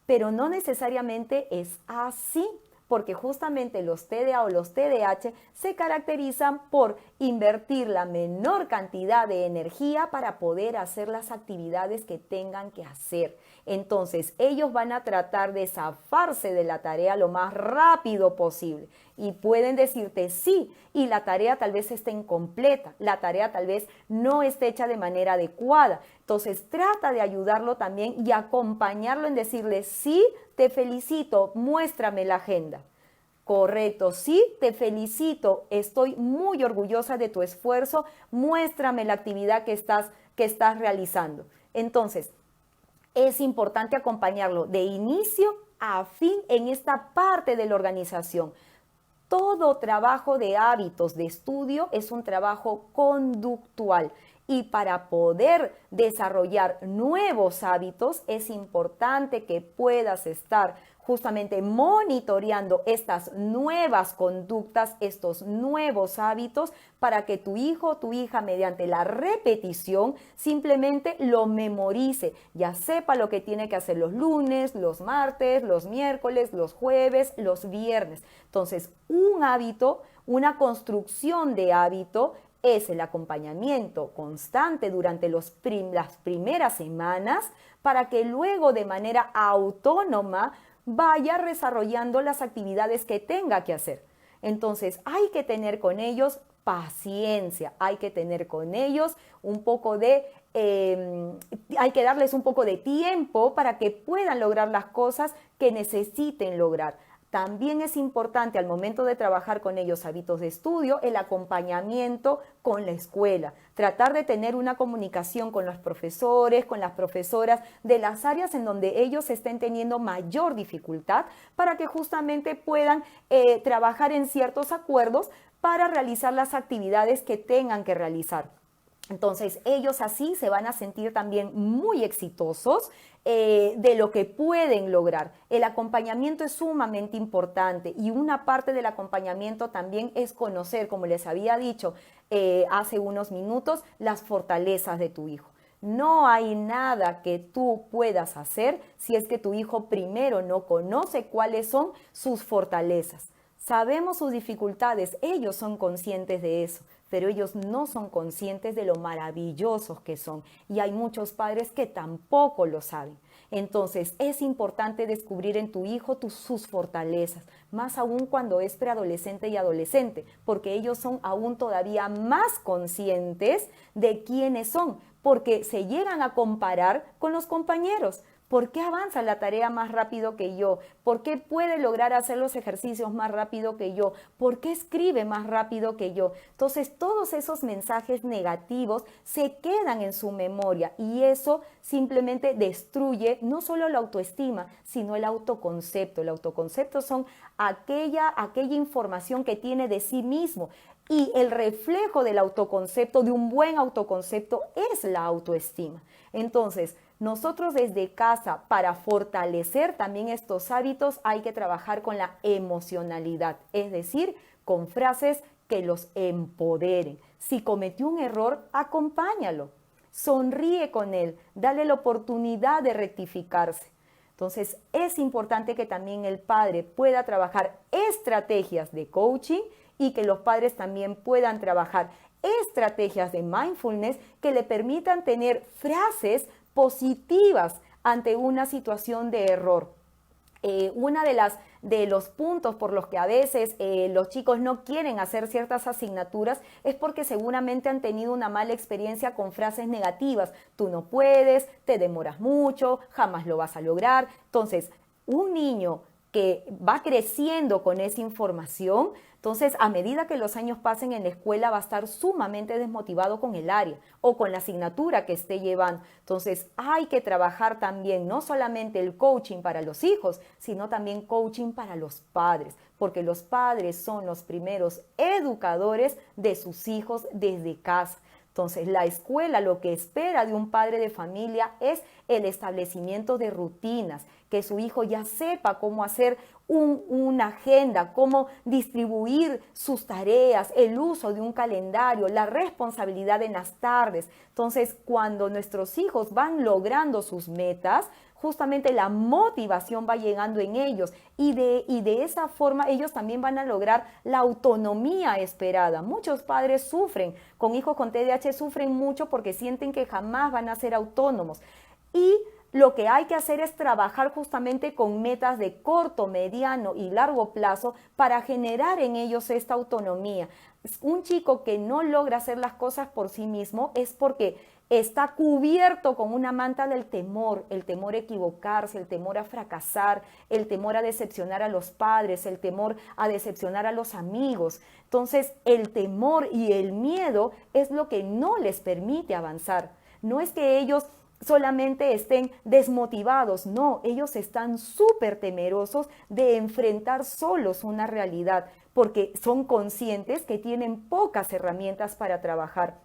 pero no necesariamente es así, porque justamente los TDA o los TDAH se caracterizan por invertir la menor cantidad de energía para poder hacer las actividades que tengan que hacer. Entonces, ellos van a tratar de zafarse de la tarea lo más rápido posible y pueden decirte sí, y la tarea tal vez esté incompleta, la tarea tal vez no esté hecha de manera adecuada. Entonces, trata de ayudarlo también y acompañarlo en decirle sí, te felicito, muéstrame la agenda. Correcto, sí, te felicito, estoy muy orgullosa de tu esfuerzo, muéstrame la actividad que estás realizando. Entonces, es importante acompañarlo de inicio a fin en esta parte de la organización. Todo trabajo de hábitos de estudio es un trabajo conductual y para poder desarrollar nuevos hábitos es importante que puedas estar justamente monitoreando estas nuevas conductas, estos nuevos hábitos, para que tu hijo o tu hija mediante la repetición simplemente lo memorice, ya sepa lo que tiene que hacer los lunes, los martes, los miércoles, los jueves, los viernes. Entonces, un hábito, una construcción de hábito es el acompañamiento constante durante las primeras semanas para que luego de manera autónoma vaya desarrollando las actividades que tenga que hacer. Entonces hay que tener con ellos paciencia, hay que tener con ellos un poco de, hay que darles un poco de tiempo para que puedan lograr las cosas que necesiten lograr. También es importante al momento de trabajar con ellos hábitos de estudio, el acompañamiento con la escuela. Tratar de tener una comunicación con los profesores, con las profesoras de las áreas en donde ellos estén teniendo mayor dificultad para que justamente puedan trabajar en ciertos acuerdos para realizar las actividades que tengan que realizar. Entonces, ellos así se van a sentir también muy exitosos de lo que pueden lograr. El acompañamiento es sumamente importante y una parte del acompañamiento también es conocer, como les había dicho hace unos minutos, las fortalezas de tu hijo. No hay nada que tú puedas hacer si es que tu hijo primero no conoce cuáles son sus fortalezas. Sabemos sus dificultades, ellos son conscientes de eso, pero ellos no son conscientes de lo maravillosos que son. Y hay muchos padres que tampoco lo saben. Entonces, es importante descubrir en tu hijo sus fortalezas, más aún cuando es preadolescente y adolescente, porque ellos son aún todavía más conscientes de quiénes son, porque se llegan a comparar con los compañeros. ¿Por qué avanza la tarea más rápido que yo? ¿Por qué puede lograr hacer los ejercicios más rápido que yo? ¿Por qué escribe más rápido que yo? Entonces, todos esos mensajes negativos se quedan en su memoria y eso simplemente destruye no solo la autoestima, sino el autoconcepto. El autoconcepto son aquella información que tiene de sí mismo. Y el reflejo del autoconcepto, de un buen autoconcepto, es la autoestima. Entonces, nosotros desde casa, para fortalecer también estos hábitos, hay que trabajar con la emocionalidad, es decir, con frases que los empoderen. Si cometió un error, acompáñalo, sonríe con él, dale la oportunidad de rectificarse. Entonces, es importante que también el padre pueda trabajar estrategias de coaching y que los padres también puedan trabajar estrategias de mindfulness que le permitan tener frases positivas ante una situación de error. Una de los puntos por los que a veces los chicos no quieren hacer ciertas asignaturas es porque seguramente han tenido una mala experiencia con frases negativas. Tú no puedes, te demoras mucho, jamás lo vas a lograr. Entonces, un niño que va creciendo con esa información, entonces a medida que los años pasen en la escuela va a estar sumamente desmotivado con el área o con la asignatura que esté llevando. Entonces hay que trabajar también no solamente el coaching para los hijos, sino también coaching para los padres, porque los padres son los primeros educadores de sus hijos desde casa. Entonces, la escuela lo que espera de un padre de familia es el establecimiento de rutinas, que su hijo ya sepa cómo hacer una agenda, cómo distribuir sus tareas, el uso de un calendario, la responsabilidad en las tardes. Entonces, cuando nuestros hijos van logrando sus metas, justamente la motivación va llegando en ellos y de esa forma ellos también van a lograr la autonomía esperada. Muchos padres sufren, con hijos con TDAH sufren mucho porque sienten que jamás van a ser autónomos. Y lo que hay que hacer es trabajar justamente con metas de corto, mediano y largo plazo para generar en ellos esta autonomía. Un chico que no logra hacer las cosas por sí mismo es porque está cubierto con una manta del temor, el temor a equivocarse, el temor a fracasar, el temor a decepcionar a los padres, el temor a decepcionar a los amigos. Entonces, el temor y el miedo es lo que no les permite avanzar. No es que ellos solamente estén desmotivados, no, ellos están súper temerosos de enfrentar solos una realidad porque son conscientes que tienen pocas herramientas para trabajar.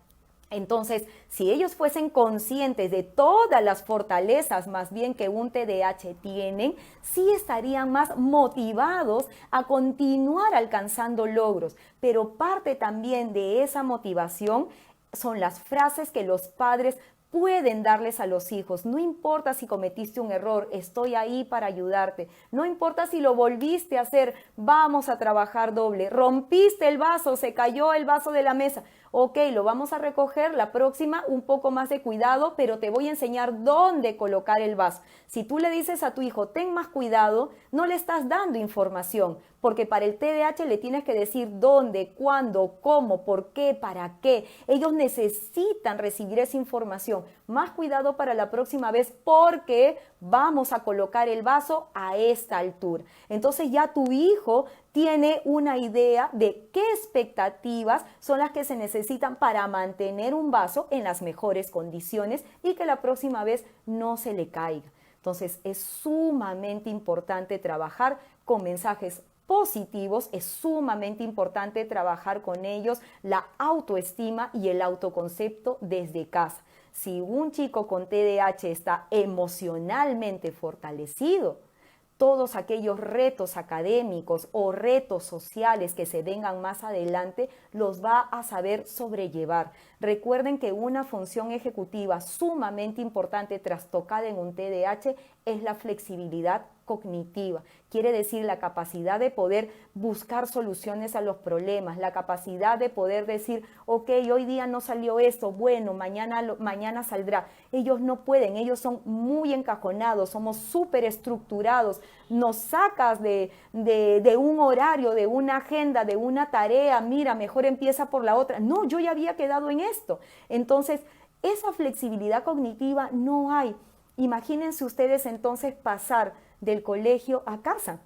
Entonces, si ellos fuesen conscientes de todas las fortalezas más bien que un TDAH tienen, sí estarían más motivados a continuar alcanzando logros. Pero parte también de esa motivación son las frases que los padres pueden darles a los hijos. No importa si cometiste un error, estoy ahí para ayudarte. No importa si lo volviste a hacer, vamos a trabajar doble. Rompiste el vaso, se cayó el vaso de la mesa. Ok, lo vamos a recoger, la próxima un poco más de cuidado, pero te voy a enseñar dónde colocar el vaso. Si tú le dices a tu hijo, ten más cuidado, no le estás dando información, porque para el TDAH le tienes que decir dónde, cuándo, cómo, por qué, para qué. Ellos necesitan recibir esa información. Más cuidado para la próxima vez porque vamos a colocar el vaso a esta altura. Entonces ya tu hijo tiene una idea de qué expectativas son las que se necesitan para mantener un vaso en las mejores condiciones y que la próxima vez no se le caiga. Entonces es sumamente importante trabajar con mensajes positivos, es sumamente importante trabajar con ellos la autoestima y el autoconcepto desde casa. Si un chico con TDAH está emocionalmente fortalecido, todos aquellos retos académicos o retos sociales que se vengan más adelante los va a saber sobrellevar. Recuerden que una función ejecutiva sumamente importante trastocada en un TDAH es la flexibilidad cognitiva. Quiere decir la capacidad de poder buscar soluciones a los problemas, la capacidad de poder decir, ok, hoy día no salió esto, bueno, mañana saldrá. Ellos no pueden, ellos son muy encajonados, somos súper estructurados. Nos sacas de un horario, de una agenda, de una tarea, mira, mejor empieza por la otra. No, yo ya había quedado en esto. Entonces, esa flexibilidad cognitiva no hay. Imagínense ustedes entonces pasar del colegio a casa.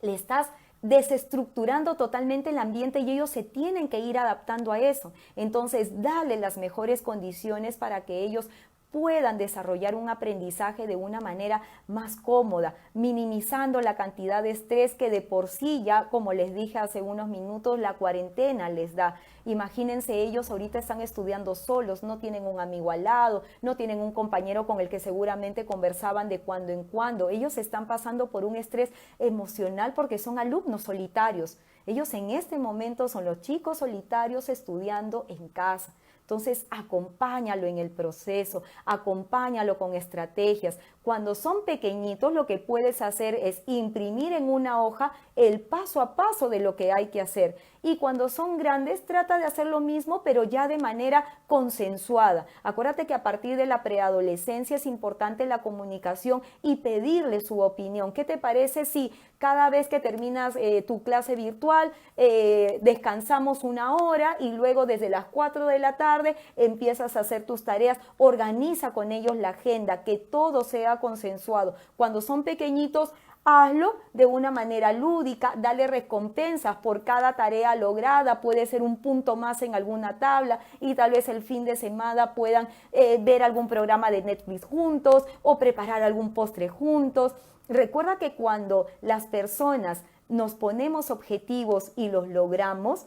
Le estás desestructurando totalmente el ambiente y ellos se tienen que ir adaptando a eso. Entonces, dale las mejores condiciones para que ellos puedan desarrollar un aprendizaje de una manera más cómoda, minimizando la cantidad de estrés que de por sí ya, como les dije hace unos minutos, la cuarentena les da. Imagínense, ellos ahorita están estudiando solos, no tienen un amigo al lado, no tienen un compañero con el que seguramente conversaban de cuando en cuando. Ellos están pasando por un estrés emocional porque son alumnos solitarios. Ellos en este momento son los chicos solitarios estudiando en casa. Entonces, acompáñalo en el proceso, acompáñalo con estrategias. Cuando son pequeñitos, lo que puedes hacer es imprimir en una hoja el paso a paso de lo que hay que hacer. Y cuando son grandes, trata de hacer lo mismo, pero ya de manera consensuada. Acuérdate que a partir de la preadolescencia es importante la comunicación y pedirle su opinión. ¿Qué te parece si cada vez que terminas tu clase virtual, descansamos una hora y luego desde las 4 de la tarde empiezas a hacer tus tareas? Organiza con ellos la agenda, que todo sea consensuado. Cuando son pequeñitos, hazlo de una manera lúdica, dale recompensas por cada tarea lograda, puede ser un punto más en alguna tabla y tal vez el fin de semana puedan ver algún programa de Netflix juntos o preparar algún postre juntos. Recuerda que cuando las personas nos ponemos objetivos y los logramos,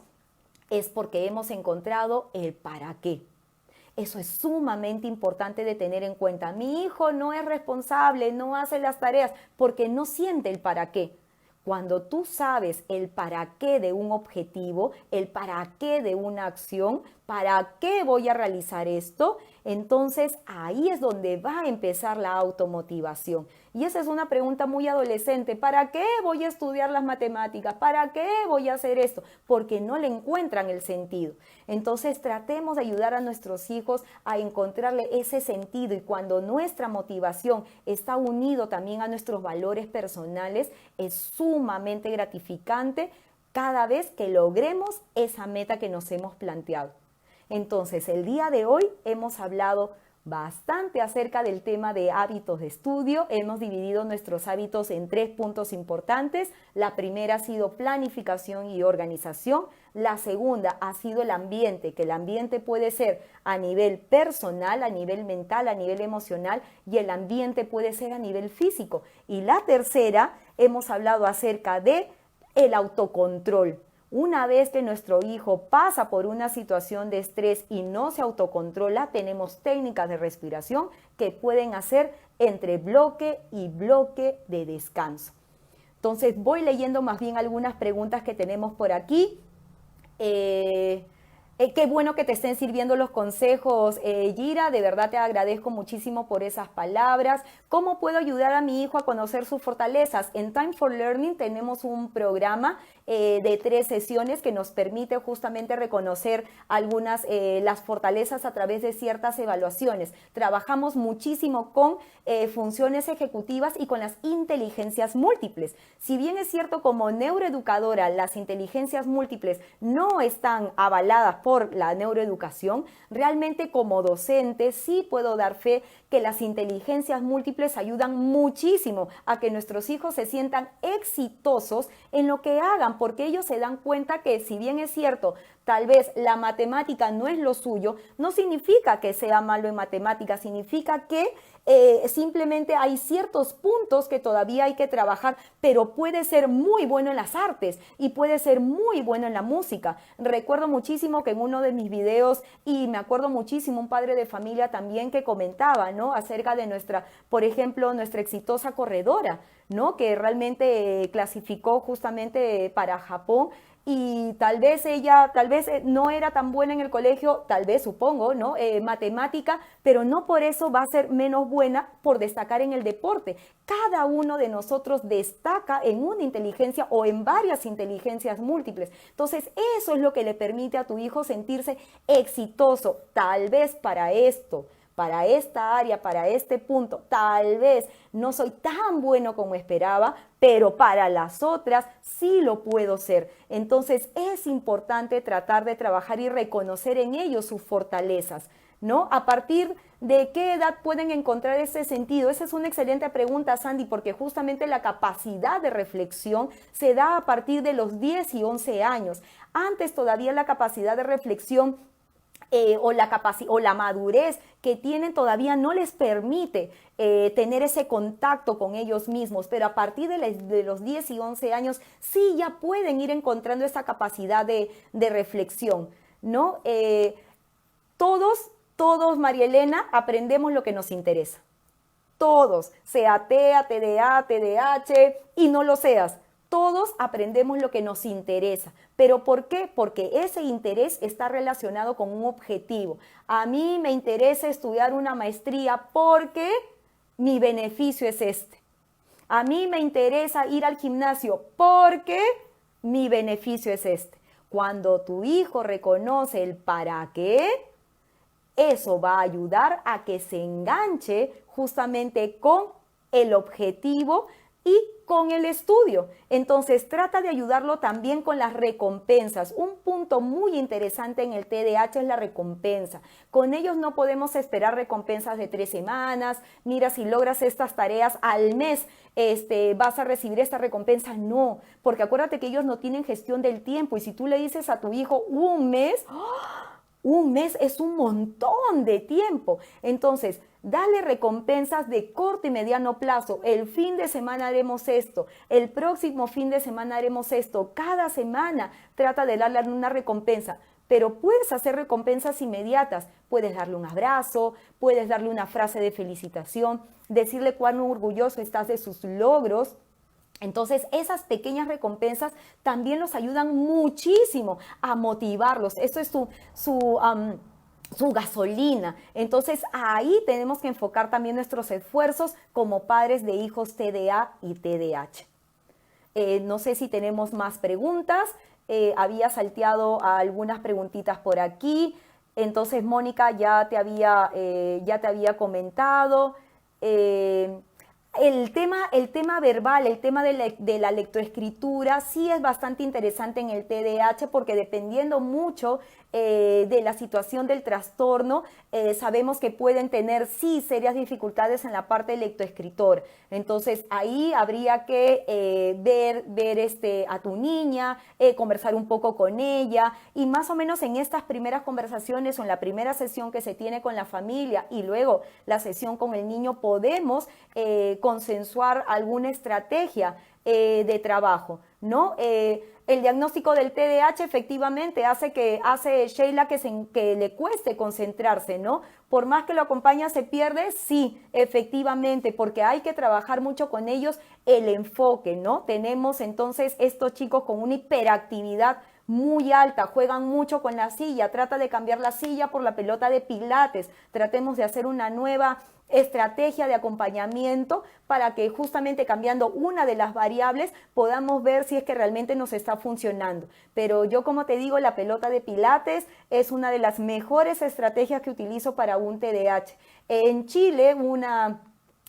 es porque hemos encontrado el para qué. Eso es sumamente importante de tener en cuenta. Mi hijo no es responsable, no hace las tareas porque no siente el para qué. Cuando tú sabes el para qué de un objetivo, el para qué de una acción, para qué voy a realizar esto, entonces ahí es donde va a empezar la automotivación. Y esa es una pregunta muy adolescente. ¿Para qué voy a estudiar las matemáticas? ¿Para qué voy a hacer esto? Porque no le encuentran el sentido. Entonces tratemos de ayudar a nuestros hijos a encontrarle ese sentido, y cuando nuestra motivación está unido también a nuestros valores personales, es sumamente gratificante cada vez que logremos esa meta que nos hemos planteado. Entonces, el día de hoy hemos hablado bastante acerca del tema de hábitos de estudio. Hemos dividido nuestros hábitos en 3 puntos importantes. La primera ha sido planificación y organización. La segunda ha sido el ambiente, que el ambiente puede ser a nivel personal, a nivel mental, a nivel emocional, y el ambiente puede ser a nivel físico. Y la tercera, hemos hablado acerca de el autocontrol. Una vez que nuestro hijo pasa por una situación de estrés y no se autocontrola, tenemos técnicas de respiración que pueden hacer entre bloque y bloque de descanso. Entonces voy leyendo más bien algunas preguntas que tenemos por aquí. Qué bueno que te estén sirviendo los consejos, Gira, de verdad te agradezco muchísimo por esas palabras. ¿Cómo puedo ayudar a mi hijo a conocer sus fortalezas? En Time for Learning tenemos un programa de 3 sesiones que nos permite justamente reconocer las fortalezas a través de ciertas evaluaciones. Trabajamos muchísimo con funciones ejecutivas y con las inteligencias múltiples. Si bien es cierto, como neuroeducadora, las inteligencias múltiples no están avaladas por la neuroeducación, realmente como docente sí puedo dar fe que las inteligencias múltiples ayudan muchísimo a que nuestros hijos se sientan exitosos en lo que hagan, porque ellos se dan cuenta que, si bien es cierto, tal vez la matemática no es lo suyo, no significa que sea malo en matemáticas, significa que simplemente hay ciertos puntos que todavía hay que trabajar, pero puede ser muy bueno en las artes y puede ser muy bueno en la música. Recuerdo muchísimo que en uno de mis videos, y me acuerdo muchísimo un padre de familia también que comentaba, ¿no?, acerca de por ejemplo, nuestra exitosa corredora, ¿no?, que realmente clasificó justamente para Japón. Y tal vez ella, no era tan buena en el colegio, tal vez, supongo, ¿no?, matemática, pero no por eso va a ser menos buena por destacar en el deporte. Cada uno de nosotros destaca en una inteligencia o en varias inteligencias múltiples. Entonces, eso es lo que le permite a tu hijo sentirse exitoso. Tal vez para esto, para esta área, para este punto, tal vez no soy tan bueno como esperaba, pero para las otras sí lo puedo ser. Entonces es importante tratar de trabajar y reconocer en ellos sus fortalezas, ¿no? ¿A partir de qué edad pueden encontrar ese sentido? Esa es una excelente pregunta, Sandy, porque justamente la capacidad de reflexión se da a partir de los 10 y 11 años. Antes todavía la capacidad de reflexión o la madurez que tienen todavía no les permite tener ese contacto con ellos mismos, pero a partir de los 10 y 11 años sí ya pueden ir encontrando esa capacidad de reflexión, ¿no? Todos, María Elena, aprendemos lo que nos interesa. Todos, sea TEA, TDA, TDAH y no lo seas. Todos aprendemos lo que nos interesa. ¿Pero por qué? Porque ese interés está relacionado con un objetivo. A mí me interesa estudiar una maestría porque mi beneficio es este. A mí me interesa ir al gimnasio porque mi beneficio es este. Cuando tu hijo reconoce el para qué, eso va a ayudar a que se enganche justamente con el objetivo y con el estudio. Entonces trata de ayudarlo también con las recompensas. Un punto muy interesante en el TDAH es la recompensa. Con ellos no podemos esperar recompensas de 3 semanas. Mira, si logras estas tareas al mes, vas a recibir esta recompensa. No, porque acuérdate que ellos no tienen gestión del tiempo, y si tú le dices a tu hijo un mes, un mes es un montón de tiempo. Entonces, dale recompensas de corto y mediano plazo. El fin de semana haremos esto. El próximo fin de semana haremos esto. Cada semana trata de darle una recompensa. pero puedes hacer recompensas inmediatas. Puedes darle un abrazo, puedes darle una frase de felicitación, decirle cuán orgulloso estás de sus logros. Entonces, esas pequeñas recompensas también los ayudan muchísimo a motivarlos. Eso es su gasolina. Entonces, ahí tenemos que enfocar también nuestros esfuerzos como padres de hijos TDA y TDAH. No sé si tenemos más preguntas. Había salteado a algunas preguntitas por aquí. Entonces, Mónica, ya te había comentado. El tema verbal, el tema de la lectoescritura sí es bastante interesante en el TDAH porque dependiendo mucho de la situación del trastorno, sabemos que pueden tener sí serias dificultades en la parte del lectoescritor. Entonces ahí habría que ver a tu niña, conversar un poco con ella y más o menos en estas primeras conversaciones o en la primera sesión que se tiene con la familia y luego la sesión con el niño podemos consensuar alguna estrategia de trabajo, ¿no? El diagnóstico del TDAH efectivamente hace Sheila que le cueste concentrarse, ¿no? Por más que lo acompaña, se pierde, sí, efectivamente, porque hay que trabajar mucho con ellos el enfoque, ¿no? Tenemos entonces estos chicos con una hiperactividad muy alta, juegan mucho con la silla, trata de cambiar la silla por la pelota de pilates, tratemos de hacer una nueva estrategia de acompañamiento para que justamente cambiando una de las variables podamos ver si es que realmente nos está funcionando. Pero yo, como te digo, la pelota de pilates es una de las mejores estrategias que utilizo para un TDAH. En Chile, una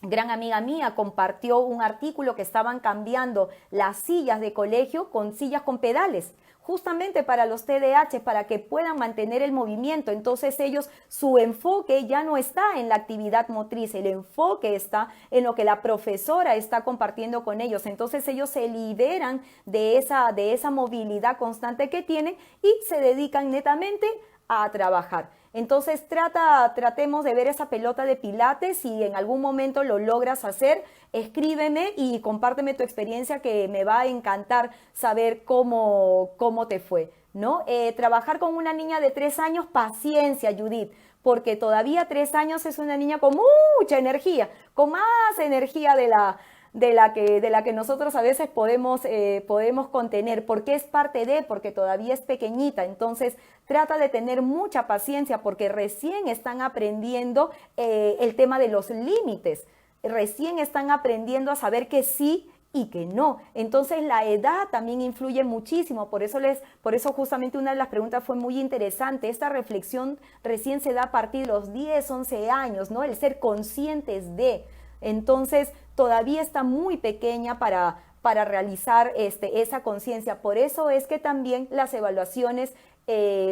gran amiga mía compartió un artículo que estaban cambiando las sillas de colegio con sillas con pedales, justamente para los TDAH, para que puedan mantener el movimiento. Entonces ellos, su enfoque ya no está en la actividad motriz, el enfoque está en lo que la profesora está compartiendo con ellos. Entonces ellos se liberan de esa movilidad constante que tienen y se dedican netamente a trabajar. Entonces tratemos de ver esa pelota de pilates. Si en algún momento lo logras hacer, escríbeme y compárteme tu experiencia, que me va a encantar saber cómo te fue, ¿no? Trabajar con una niña de 3 años, paciencia, Judith, porque todavía 3 años es una niña con mucha energía, con más energía de la que nosotros a veces podemos contener, porque es parte de, porque todavía es pequeñita. Entonces trata de tener mucha paciencia porque recién están aprendiendo el tema de los límites, recién están aprendiendo a saber que sí y que no. Entonces la edad también influye muchísimo, por eso justamente una de las preguntas fue muy interesante. Esta reflexión recién se da a partir de los 10, 11 años, ¿no? El ser conscientes de. Entonces todavía está muy pequeña para realizar esa conciencia. Por eso es que también las evaluaciones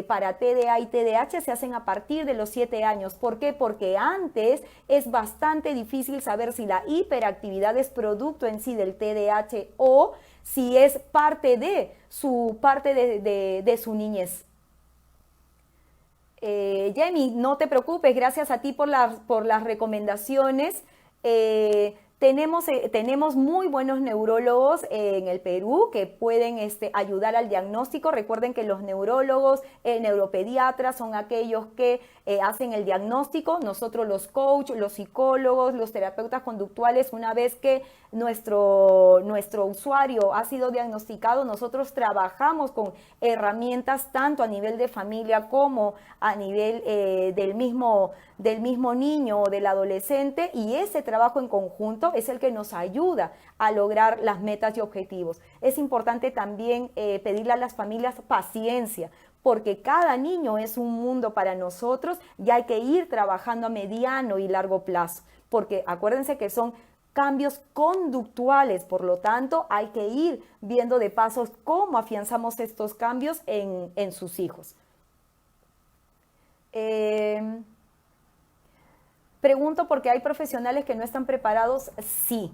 para TDA y TDAH se hacen a partir de los 7 años. ¿Por qué? Porque antes es bastante difícil saber si la hiperactividad es producto en sí del TDAH o si es parte de su niñez. Jamie, no te preocupes, gracias a ti por las recomendaciones. Tenemos muy buenos neurólogos en el Perú que pueden ayudar al diagnóstico. Recuerden que los neurólogos, neuropediatras son aquellos que hacen el diagnóstico. Nosotros los coaches, los psicólogos, los terapeutas conductuales, una vez que nuestro usuario ha sido diagnosticado, nosotros trabajamos con herramientas tanto a nivel de familia como a nivel del mismo niño o del adolescente, y ese trabajo en conjunto es el que nos ayuda a lograr las metas y objetivos. Es importante también pedirle a las familias paciencia, porque cada niño es un mundo para nosotros y hay que ir trabajando a mediano y largo plazo, porque acuérdense que son cambios conductuales, por lo tanto hay que ir viendo de pasos cómo afianzamos estos cambios en sus hijos. Pregunto porque hay profesionales que no están preparados. Sí.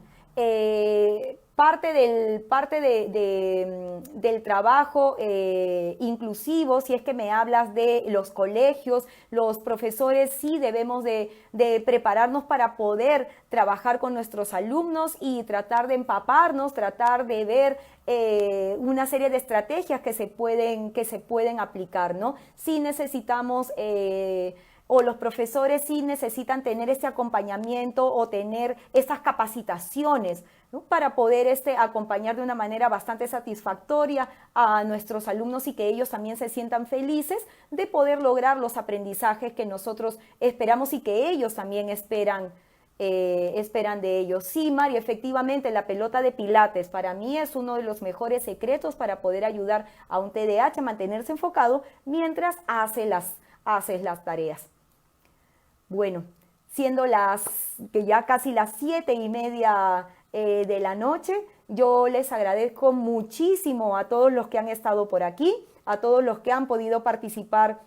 del trabajo inclusivo, si es que me hablas de los colegios, los profesores sí debemos de prepararnos para poder trabajar con nuestros alumnos y tratar de empaparnos, tratar de ver una serie de estrategias que se pueden aplicar, ¿no? Sí necesitamos o los profesores sí necesitan tener este acompañamiento o tener estas capacitaciones, ¿no? Para poder acompañar de una manera bastante satisfactoria a nuestros alumnos y que ellos también se sientan felices de poder lograr los aprendizajes que nosotros esperamos y que ellos también esperan de ellos. Sí, Mari, efectivamente la pelota de pilates para mí es uno de los mejores secretos para poder ayudar a un TDAH a mantenerse enfocado mientras haces las tareas. Bueno, siendo que ya casi las 7:30 de la noche, yo les agradezco muchísimo a todos los que han estado por aquí, a todos los que han podido participar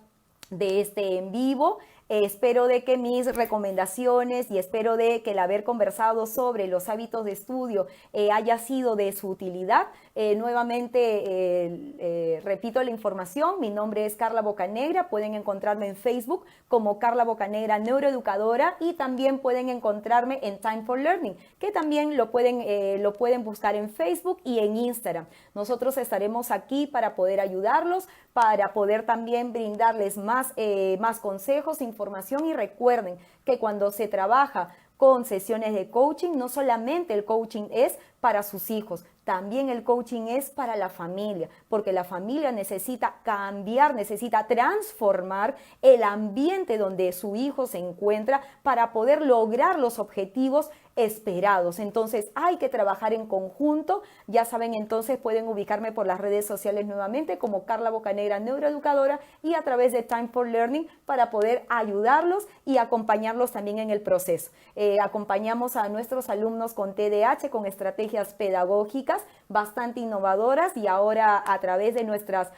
de este en vivo. Espero de que mis recomendaciones y espero de que el haber conversado sobre los hábitos de estudio haya sido de su utilidad. Nuevamente repito la información, mi nombre es Carla Bocanegra, pueden encontrarme en Facebook como Carla Bocanegra Neuroeducadora y también pueden encontrarme en Time for Learning, que también lo pueden buscar en Facebook y en Instagram. Nosotros estaremos aquí para poder ayudarlos, para poder también brindarles más consejos, información y recuerden que cuando se trabaja con sesiones de coaching, no solamente el coaching es para sus hijos, también el coaching es para la familia, porque la familia necesita cambiar, necesita transformar el ambiente donde su hijo se encuentra para poder lograr los objetivos esperados. Entonces hay que trabajar en conjunto. Ya saben, entonces pueden ubicarme por las redes sociales nuevamente como Carla Bocanegra Neuroeducadora y a través de Time for Learning para poder ayudarlos y acompañarlos también en el proceso. Acompañamos a nuestros alumnos con TDAH con estrategias pedagógicas bastante innovadoras y ahora a través de nuestras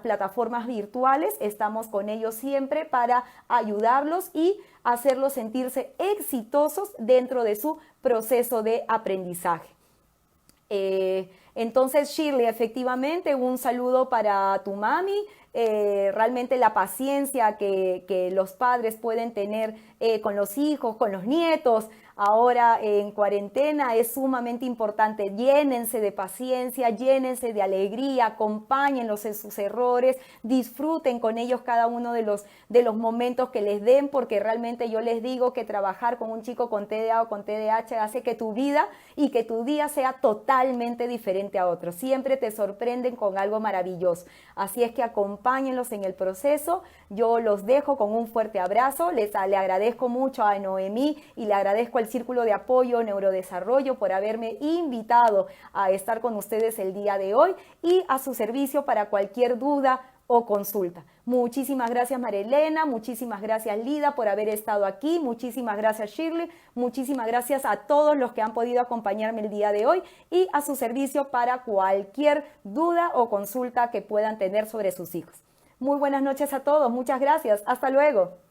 plataformas virtuales estamos con ellos siempre para ayudarlos y hacerlos sentirse exitosos dentro de su proceso de aprendizaje. Entonces, Shirley, efectivamente, un saludo para tu mami. Realmente la paciencia que los padres pueden tener con los hijos, con los nietos, ahora en cuarentena es sumamente importante. Llénense de paciencia, llénense de alegría, acompáñenlos en sus errores, disfruten con ellos cada uno de los momentos que les den, porque realmente yo les digo que trabajar con un chico con TDA o con TDAH hace que tu vida y que tu día sea totalmente diferente a otros. Siempre te sorprenden con algo maravilloso. Así es que acompáñenlos en el proceso. Yo los dejo con un fuerte abrazo. Le agradezco mucho a Noemí y le agradezco al Círculo de Apoyo Neurodesarrollo por haberme invitado a estar con ustedes el día de hoy y a su servicio para cualquier duda o consulta. Muchísimas gracias, María Elena, muchísimas gracias, Lida, por haber estado aquí, muchísimas gracias, Shirley, muchísimas gracias a todos los que han podido acompañarme el día de hoy y a su servicio para cualquier duda o consulta que puedan tener sobre sus hijos. Muy buenas noches a todos, muchas gracias, hasta luego.